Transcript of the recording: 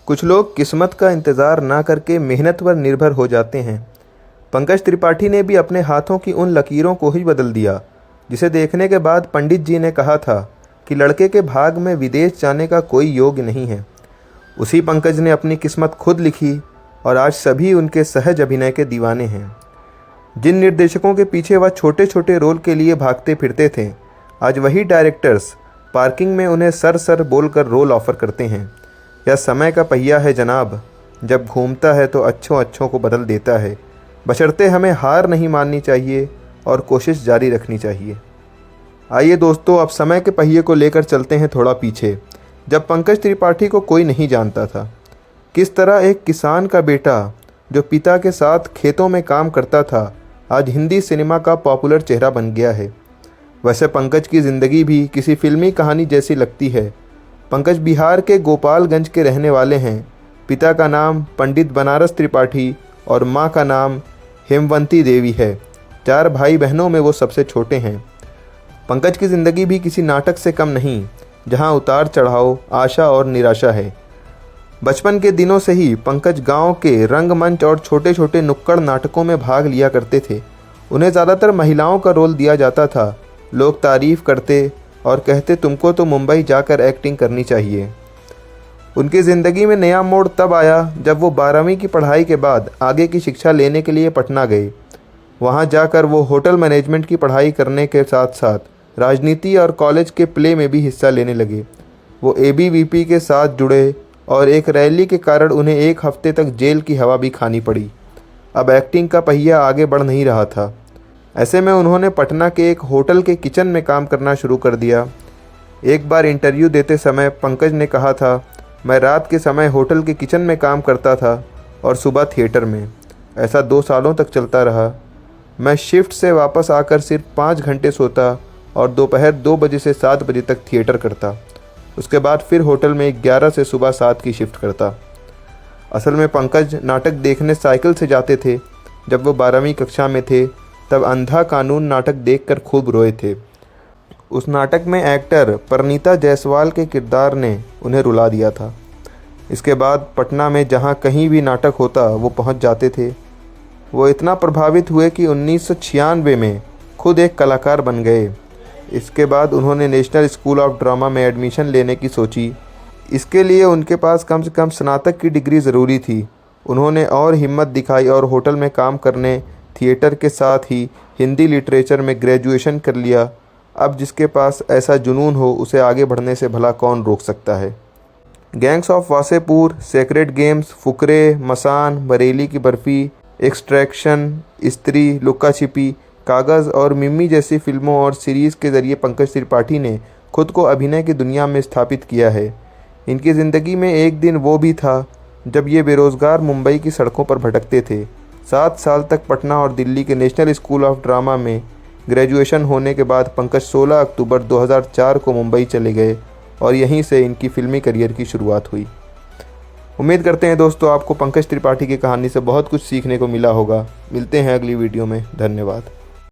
कुछ लोग किस्मत का इंतज़ार ना करके मेहनत पर निर्भर हो जाते हैं। पंकज त्रिपाठी ने भी अपने हाथों की उन लकीरों को ही बदल दिया जिसे देखने के बाद पंडित जी ने कहा था कि लड़के के भाग में विदेश जाने का कोई योग नहीं है। उसी पंकज ने अपनी किस्मत खुद लिखी और आज सभी उनके सहज अभिनय के दीवाने हैं। जिन निर्देशकों के पीछे वह छोटे छोटे रोल के लिए भागते फिरते थे, आज वही डायरेक्टर्स पार्किंग में उन्हें सर सर बोलकर रोल ऑफर करते हैं। यह समय का पहिया है जनाब, जब घूमता है तो अच्छों अच्छों को बदल देता है। बशर्ते हमें हार नहीं माननी चाहिए और कोशिश जारी रखनी चाहिए। आइए दोस्तों, अब समय के पहिए को लेकर चलते हैं थोड़ा पीछे, जब पंकज त्रिपाठी को कोई नहीं जानता था। किस तरह एक किसान का बेटा जो पिता के साथ खेतों में काम करता था, आज हिंदी सिनेमा का पॉपुलर चेहरा बन गया है। वैसे पंकज की ज़िंदगी भी किसी फिल्मी कहानी जैसी लगती है। पंकज बिहार के गोपालगंज के रहने वाले हैं। पिता का नाम पंडित बनारस त्रिपाठी और माँ का नाम हेमवंती देवी है। 4 भाई बहनों में वो सबसे छोटे हैं। पंकज की ज़िंदगी भी किसी नाटक से कम नहीं, जहाँ उतार चढ़ाव, आशा और निराशा है। बचपन के दिनों से ही पंकज गांव के रंगमंच और छोटे छोटे नुक्कड़ नाटकों में भाग लिया करते थे। उन्हें ज़्यादातर महिलाओं का रोल दिया जाता था। लोग तारीफ़ करते और कहते तुमको तो मुंबई जाकर एक्टिंग करनी चाहिए। उनकी ज़िंदगी में नया मोड़ तब आया जब वो 12वीं की पढ़ाई के बाद आगे की शिक्षा लेने के लिए पटना गए। वहाँ जाकर वो होटल मैनेजमेंट की पढ़ाई करने के साथ साथ राजनीति और कॉलेज के प्ले में भी हिस्सा लेने लगे। वो एबीवीपी के साथ जुड़े और एक रैली के कारण उन्हें 1 हफ्ते तक जेल की हवा भी खानी पड़ी। अब एक्टिंग का पहिया आगे बढ़ नहीं रहा था। ऐसे में उन्होंने पटना के एक होटल के किचन में काम करना शुरू कर दिया। एक बार इंटरव्यू देते समय पंकज ने कहा था, मैं रात के समय होटल के किचन में काम करता था और सुबह थिएटर में। ऐसा 2 सालों तक चलता रहा। मैं शिफ्ट से वापस आकर सिर्फ 5 घंटे सोता और दोपहर 2 बजे से 7 बजे तक थिएटर करता। उसके बाद फिर होटल में 11 से सुबह 7 की शिफ्ट करता। असल में पंकज नाटक देखने साइकिल से जाते थे। जब वो 12वीं कक्षा में थे तब अंधा कानून नाटक देखकर खूब रोए थे। उस नाटक में एक्टर परिणीता जायसवाल के किरदार ने उन्हें रुला दिया था। इसके बाद पटना में जहाँ कहीं भी नाटक होता वो पहुँच जाते थे। वो इतना प्रभावित हुए कि 1996 में खुद एक कलाकार बन गए। इसके बाद उन्होंने नेशनल स्कूल ऑफ ड्रामा में एडमिशन लेने की सोची। इसके लिए उनके पास कम से कम स्नातक की डिग्री ज़रूरी थी। उन्होंने और हिम्मत दिखाई और होटल में काम करने, थिएटर के साथ ही हिंदी लिटरेचर में ग्रेजुएशन कर लिया। अब जिसके पास ऐसा जुनून हो उसे आगे बढ़ने से भला कौन रोक सकता है। Gangs of Wasseypur, sacred games, Fukrey, Masaan, Bareilly Ki Barfi, extraction, स्त्री, लुक्का छिपी, कागज़ और मिम्मी जैसी फिल्मों और सीरीज़ के ज़रिए पंकज त्रिपाठी ने खुद को अभिनय की दुनिया में स्थापित किया है। इनकी ज़िंदगी में एक दिन वो भी था जब ये बेरोज़गार मुंबई की सड़कों पर भटकते थे। 7 साल तक पटना और दिल्ली के नेशनल स्कूल ऑफ ड्रामा में ग्रेजुएशन होने के बाद पंकज 16 अक्टूबर 2004 को मुंबई चले गए और यहीं से इनकी फिल्मी करियर की शुरुआत हुई। उम्मीद करते हैं दोस्तों आपको पंकज त्रिपाठी की कहानी से बहुत कुछ सीखने को मिला होगा। मिलते हैं अगली वीडियो में। धन्यवाद।